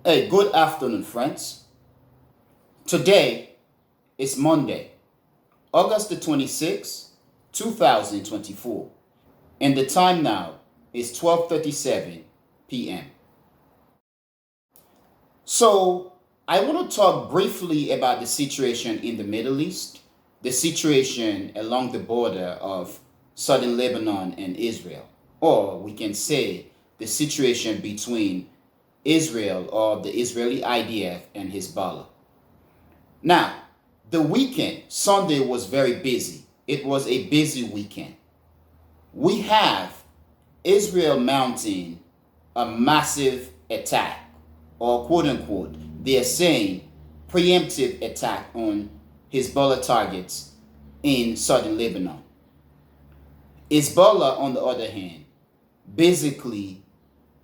Hey, good afternoon, friends. Today is Monday, August the 26th, 2024, and the time now is 12:37 p.m. So, I want to talk briefly about the situation in the Middle East, the situation along the border of southern Lebanon and Israel, or we can say the situation between Israel or the Israeli IDF and Hezbollah. Now, the weekend, Sunday was very busy. It was a busy weekend. We have Israel mounting a massive attack, or quote unquote, they're saying preemptive attack on Hezbollah targets in southern Lebanon. Hezbollah, on the other hand, basically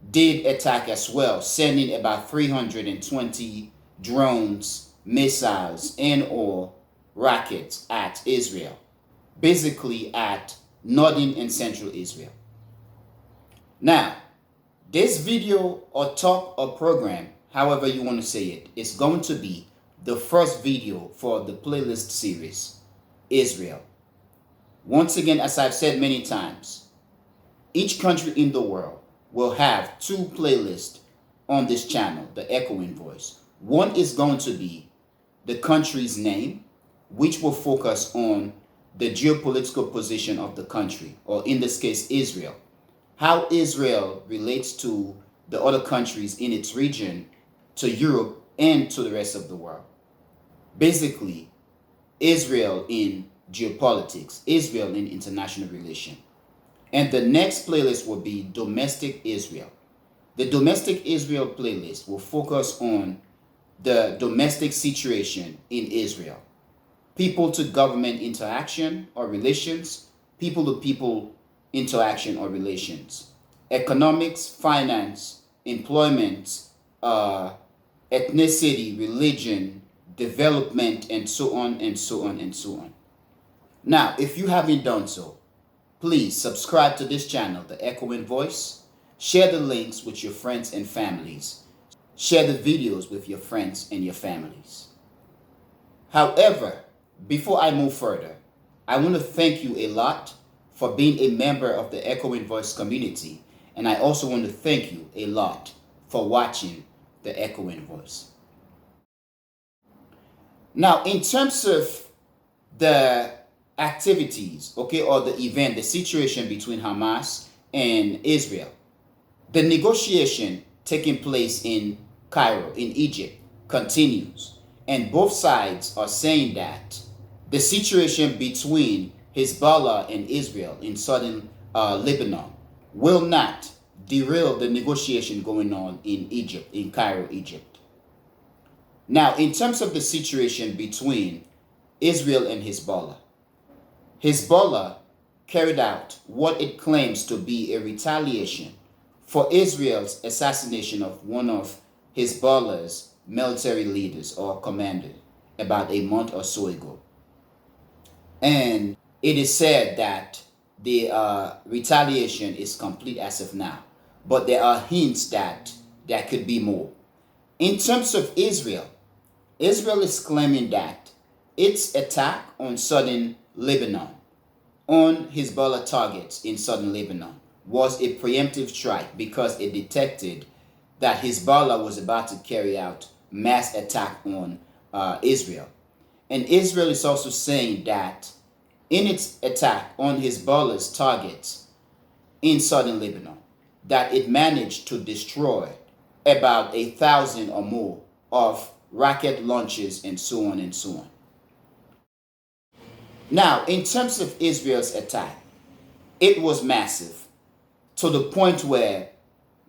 did attack as well, sending about 320 drones, missiles, and or rockets at Israel, basically at northern and central Israel. Now, this video or talk or program, however you want to say it, is going to be the first video for the playlist series, Israel. Once again, as I've said many times, each country in the world will have two playlists on this channel, the Echoing Voice. One is going to be the country's name, which will focus on the geopolitical position of the country, or in this case, Israel. How Israel relates to the other countries in its region, to Europe, and to the rest of the world. Basically, Israel in geopolitics, Israel in international relations. And the next playlist will be Domestic Israel. The Domestic Israel playlist will focus on the domestic situation in Israel. People to government interaction or relations, people to people interaction or relations, economics, finance, employment, ethnicity, religion, development, and so on and so on and so on. Now, if you haven't done so, please subscribe to this channel, The Echoing Voice. Share the links with your friends and families. Share the videos with your friends and your families. However, before I move further, I want to thank you a lot for being a member of the Echoing Voice community. And I also want to thank you a lot for watching the Echoing Voice. Now, in terms of the activities, okay, or the event, the situation between Hamas and Israel, the negotiation taking place in Cairo, in Egypt, continues. And both sides are saying that the situation between Hezbollah and Israel in southern Lebanon will not derail the negotiation going on in Egypt, in Cairo, Egypt. Now, in terms of the situation between Israel and Hezbollah, Hezbollah carried out what it claims to be a retaliation for Israel's assassination of one of Hezbollah's military leaders or commanders about a month or so ago. And it is said that the retaliation is complete as of now, but there are hints that there could be more. In terms of Israel, Israel is claiming that its attack on southern Lebanon, on Hezbollah targets in southern Lebanon, was a preemptive strike because it detected that Hezbollah was about to carry out mass attack on Israel. And Israel is also saying that in its attack on Hezbollah's targets in southern Lebanon, that it managed to destroy about 1,000 or more of rocket launches and so on and so on. Now, in terms of Israel's attack, it was massive to the point where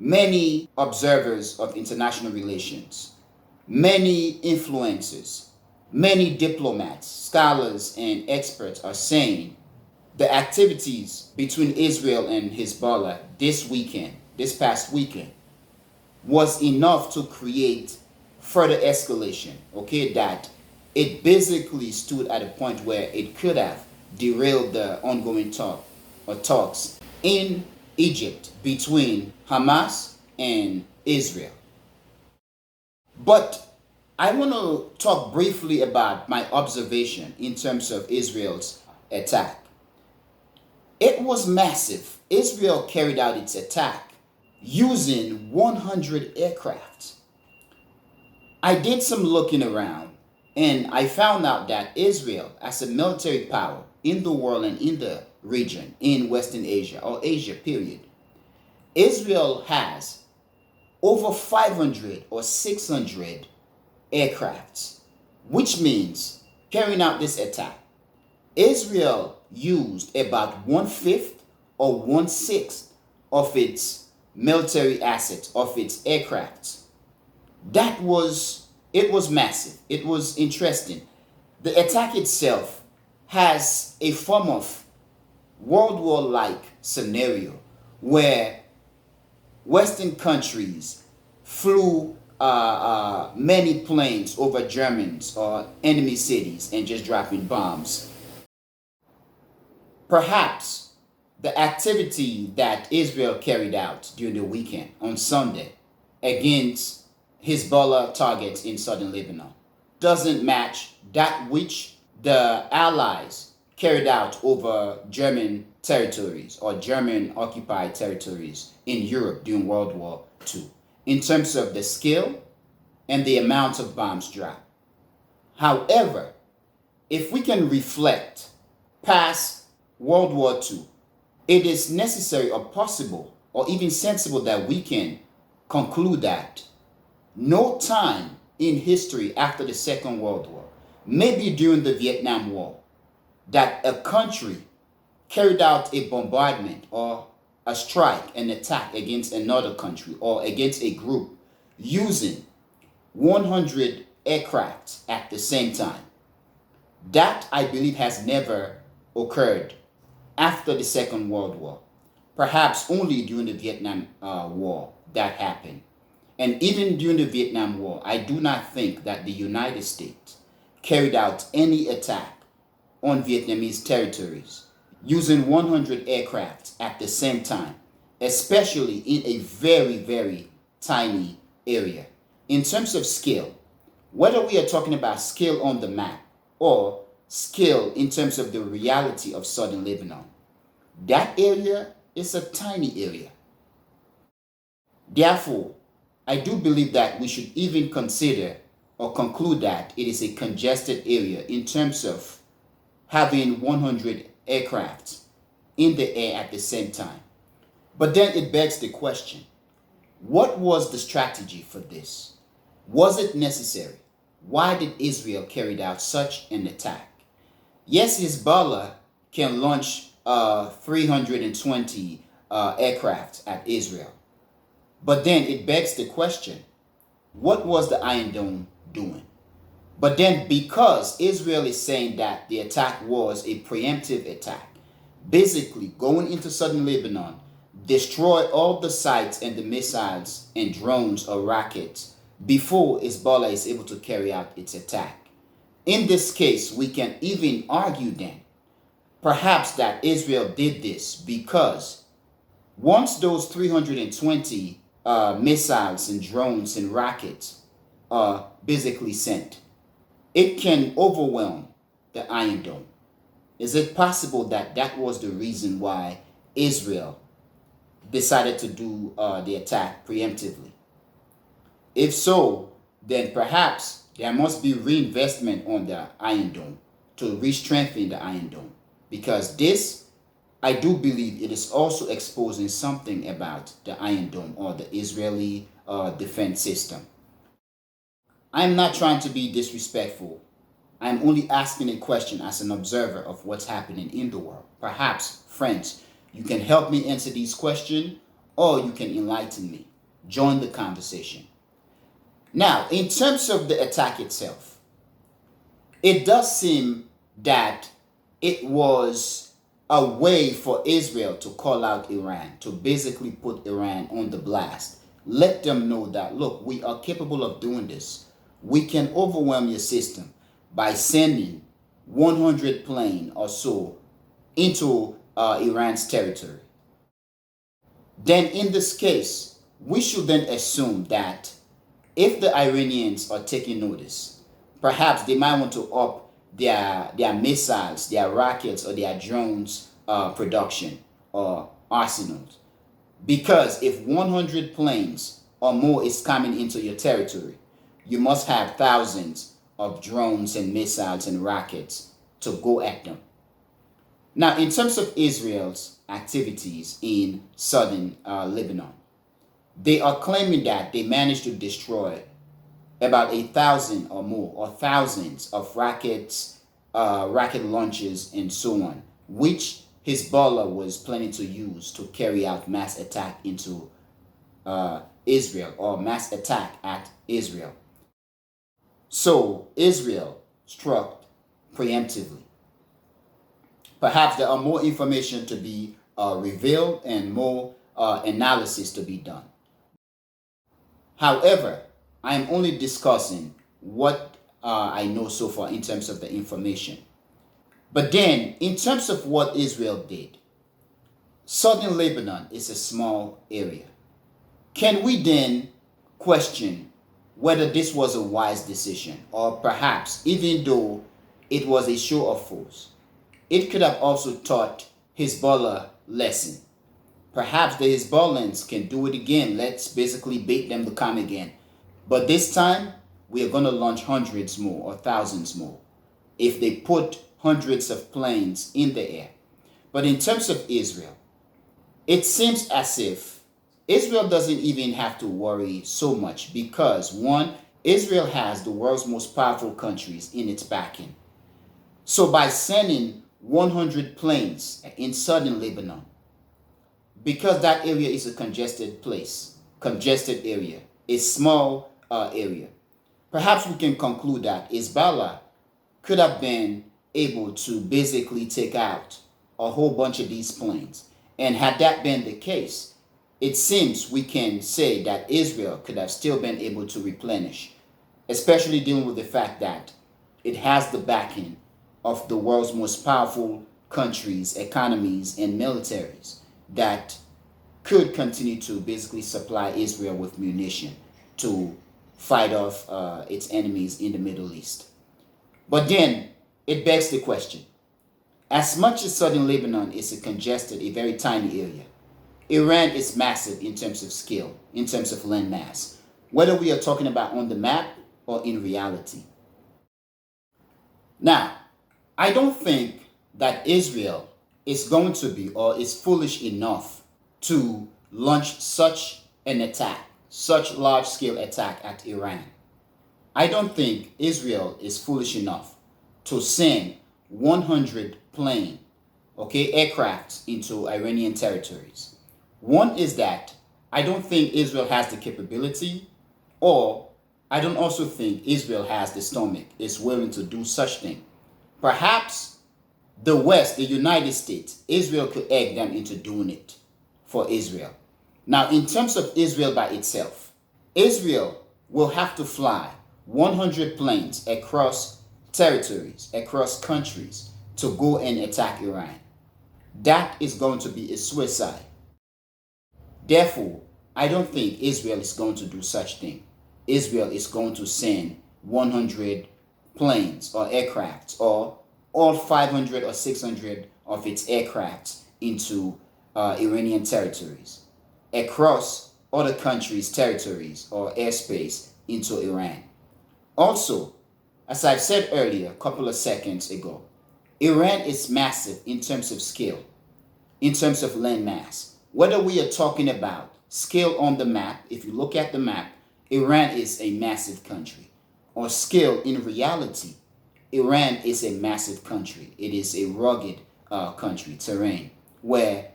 many observers of international relations, many influencers, many diplomats, scholars, and experts are saying the activities between Israel and Hezbollah this past weekend, was enough to create further escalation, okay, that it basically stood at a point where it could have derailed the ongoing talks in Egypt between Hamas and Israel. But I want to talk briefly about my observation in terms of Israel's attack. It was massive. Israel carried out its attack using 100 aircraft. I did some looking around and I found out that Israel, as a military power in the world and in the region, in Western Asia or Asia, period, Israel has over 500 or 600 aircrafts, which means carrying out this attack, Israel used about 1/5 or 1/6 of its military assets, of its aircrafts. It was massive. It was interesting. The attack itself has a form of World War-like scenario where Western countries flew many planes over Germans or enemy cities and just dropping bombs. Perhaps the activity that Israel carried out during the weekend on Sunday against Hezbollah targets in southern Lebanon doesn't match that which the Allies carried out over German territories or German occupied territories in Europe during World War II in terms of the scale and the amount of bombs dropped. However, if we can reflect past World War II, it is necessary or possible or even sensible that we can conclude that no time in history after the Second World War, maybe during the Vietnam War, that a country carried out a bombardment or a strike, an attack against another country or against a group using 100 aircraft at the same time. That, I believe, has never occurred after the Second World War. Perhaps only during the Vietnam War that happened. And even during the Vietnam War, I do not think that the United States carried out any attack on Vietnamese territories using 100 aircraft at the same time, especially in a very, very tiny area. In terms of scale, whether we are talking about scale on the map or scale in terms of the reality of southern Lebanon, that area is a tiny area. Therefore, I do believe that we should even consider or conclude that it is a congested area in terms of having 100 aircraft in the air at the same time. But then it begs the question, what was the strategy for this? Was it necessary? Why did Israel carry out such an attack? Yes, Hezbollah can launch 320 aircraft at Israel. But then it begs the question, what was the Iron Dome doing? But then because Israel is saying that the attack was a preemptive attack, basically going into southern Lebanon, destroy all the sites and the missiles and drones or rockets before Hezbollah is able to carry out its attack. In this case, we can even argue then, perhaps that Israel did this because once those 320 missiles and drones and rockets are basically sent, it can overwhelm the Iron Dome. Is it possible that that was the reason why Israel decided to do the attack preemptively? If so, then perhaps there must be reinvestment on the Iron Dome to re-strengthen the Iron Dome. Because this, I do believe it is also exposing something about the Iron Dome or the Israeli defense system. I'm not trying to be disrespectful. I'm only asking a question as an observer of what's happening in the world. Perhaps, friends, you can help me answer these questions or you can enlighten me. Join the conversation. Now, in terms of the attack itself, it does seem that it was a way for Israel to call out Iran, to basically put Iran on the blast. Let them know that, look, we are capable of doing this. We can overwhelm your system by sending 100 planes or so into Iran's territory. Then in this case, we should then assume that If the Iranians are taking notice, perhaps they might want to up their missiles, their rockets, or their drones production or arsenals. Because if 100 planes or more is coming into your territory, you must have thousands of drones and missiles and rockets to go at them. Now, in terms of Israel's activities in southern Lebanon, they are claiming that they managed to destroy about 1,000 or more, or thousands of rockets, rocket launches, and so on, which Hezbollah was planning to use to carry out mass attack into Israel, or mass attack at Israel. So Israel struck preemptively. Perhaps there are more information to be revealed and more analysis to be done. However, I am only discussing what I know so far in terms of the information. But then, in terms of what Israel did, southern Lebanon is a small area. Can we then question whether this was a wise decision, or perhaps, even though it was a show of force, it could have also taught Hezbollah lesson? Perhaps the Hezbollahs can do it again. Let's basically bait them to come again. But this time, we are going to launch hundreds more or thousands more if they put hundreds of planes in the air. But in terms of Israel, it seems as if Israel doesn't even have to worry so much because, one, Israel has the world's most powerful countries in its backing. So by sending 100 planes in southern Lebanon, because that area is a congested place, congested area, a small area, perhaps we can conclude that Hezbollah could have been able to basically take out a whole bunch of these planes. And had that been the case, it seems we can say that Israel could have still been able to replenish, especially dealing with the fact that it has the backing of the world's most powerful countries, economies, and militaries that could continue to basically supply Israel with munition to fight off its enemies in the Middle East. But then it begs the question, as much as southern Lebanon is a congested, a very tiny area, Iran is massive in terms of scale, in terms of land mass, whether we are talking about on the map or in reality. Now, I don't think that Israel is going to be or is foolish enough to launch such an attack, such large-scale attack at Iran. I don't think Israel is foolish enough to send 100 aircrafts into Iranian territories. One is that I don't think Israel has the capability, or I don't also think Israel has the stomach, is willing to do such thing. Perhaps the West, the United States, Israel could egg them into doing it for Israel. Now, in terms of Israel by itself, Israel will have to fly 100 planes across territories, across countries to go and attack Iran. That is going to be a suicide. Therefore, I don't think Israel is going to do such thing. Israel is going to send 100 planes or aircrafts, or all 500 or 600 of its aircrafts into Iranian territories, across other countries' territories or airspace into Iran. Also, as I've said earlier, a couple of seconds ago, Iran is massive in terms of scale, in terms of land mass. Whether we are talking about scale on the map, if you look at the map, Iran is a massive country. Or scale in reality, Iran is a massive country. It is a rugged country, terrain, where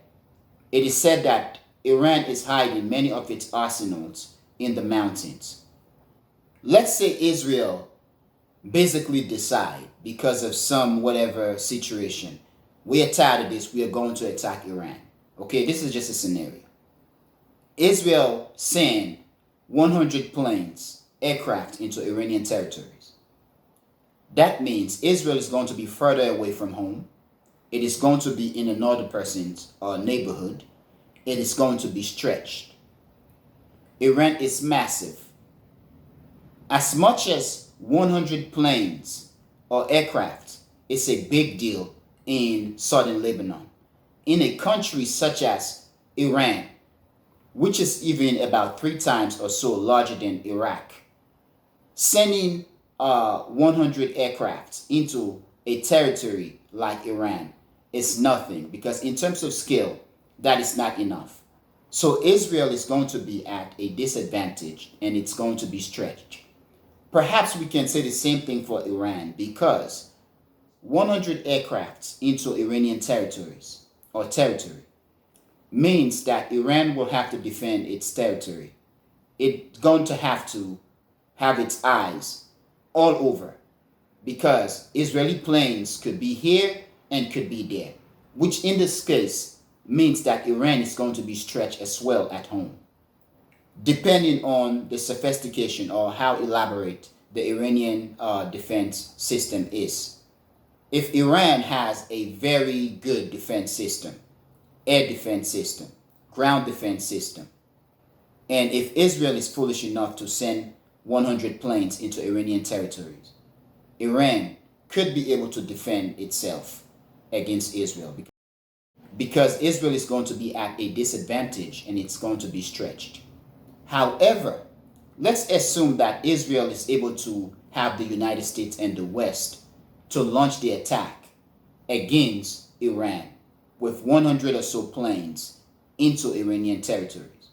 it is said that Iran is hiding many of its arsenals in the mountains. Let's say Israel basically decide, because of some whatever situation, we are tired of this, we are going to attack Iran. Okay, this is just a scenario. Israel send 100 planes, aircraft into Iranian territories. That means Israel is going to be further away from home. It is going to be in another person's neighborhood. It is going to be stretched. Iran is massive. As much as 100 planes or aircraft is a big deal in southern Lebanon, in a country such as Iran, which is even about 3 times or so larger than Iraq, sending 100 aircraft into a territory like Iran is nothing, because in terms of scale, that is not enough. So Israel is going to be at a disadvantage and it's going to be stretched. Perhaps we can say the same thing for Iran, because 100 aircrafts into Iranian territories or territory means that Iran will have to defend its territory. It's going to have its eyes all over, because Israeli planes could be here and could be there, which in this case means that Iran is going to be stretched as well at home, depending on the sophistication or how elaborate the Iranian defense system is. If Iran has a very good defense system, air defense system, ground defense system, and if Israel is foolish enough to send 100 planes into Iranian territories, Iran could be able to defend itself against Israel, because Israel is going to be at a disadvantage and it's going to be stretched. However, let's assume that Israel is able to have the United States and the West to launch the attack against Iran with 100 or so planes into Iranian territories.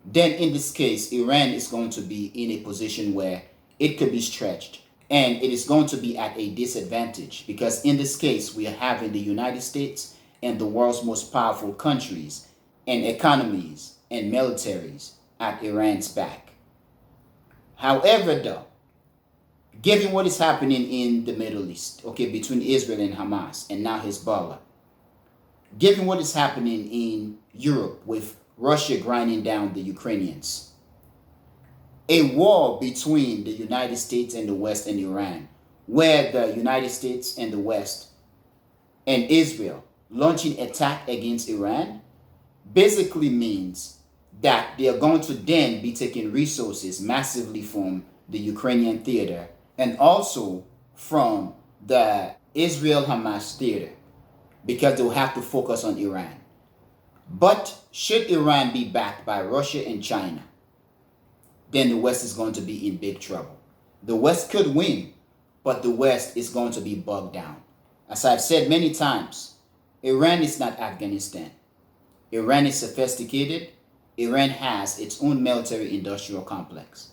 Then in this case, Iran is going to be in a position where it could be stretched and it is going to be at a disadvantage, because in this case, we are having the United States and the world's most powerful countries and economies and militaries at Iran's back. However, though, given what is happening in the Middle East, okay, between Israel and Hamas and now Hezbollah, given what is happening in Europe with Russia grinding down the Ukrainians, a war between the United States and the West and Iran, where the United States and the West and Israel launching attack against Iran basically means that they are going to then be taking resources massively from the Ukrainian theater and also from the Israel-Hamas theater, because they will have to focus on Iran. But should Iran be backed by Russia and China, then the West is going to be in big trouble. The West could win, but the West is going to be bogged down. As I've said many times, Iran is not Afghanistan. Iran is sophisticated. Iran has its own military industrial complex.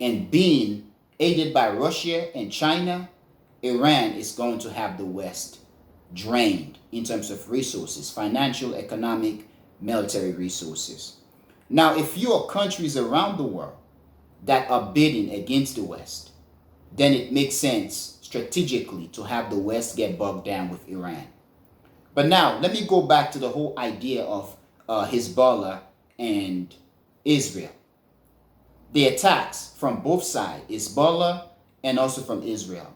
And being aided by Russia and China, Iran is going to have the West drained in terms of resources, financial, economic, military resources. Now, if you are countries around the world that are bidding against the West, then it makes sense strategically to have the West get bogged down with Iran. But now, let me go back to the whole idea of Hezbollah and Israel. The attacks from both sides, Hezbollah and also from Israel,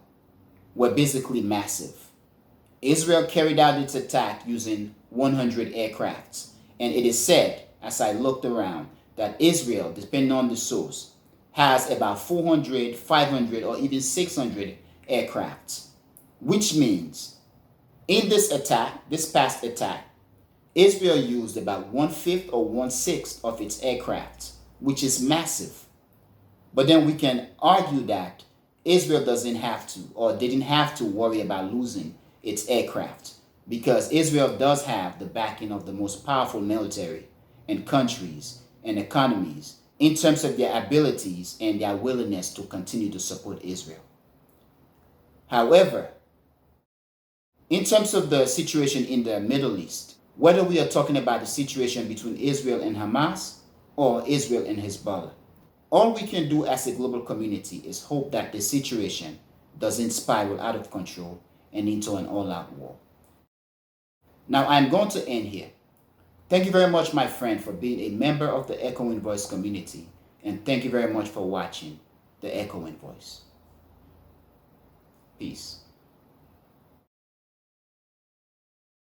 were basically massive. Israel carried out its attack using 100 aircrafts. And it is said, as I looked around, that Israel, depending on the source, has about 400, 500, or even 600 aircrafts. Which means, in this attack, this past attack, Israel used about 1/5 or 1/6 of its aircraft, which is massive. But then we can argue that Israel doesn't have to, or didn't have to worry about losing its aircraft, because Israel does have the backing of the most powerful military and countries and economies in terms of their abilities and their willingness to continue to support Israel. However, in terms of the situation in the Middle East, whether we are talking about the situation between Israel and Hamas or Israel and Hezbollah, all we can do as a global community is hope that the situation doesn't spiral out of control and into an all-out war. Now, I'm going to end here. Thank you very much, my friend, for being a member of the Echoing Voice community. And thank you very much for watching the Echoing Voice. Peace.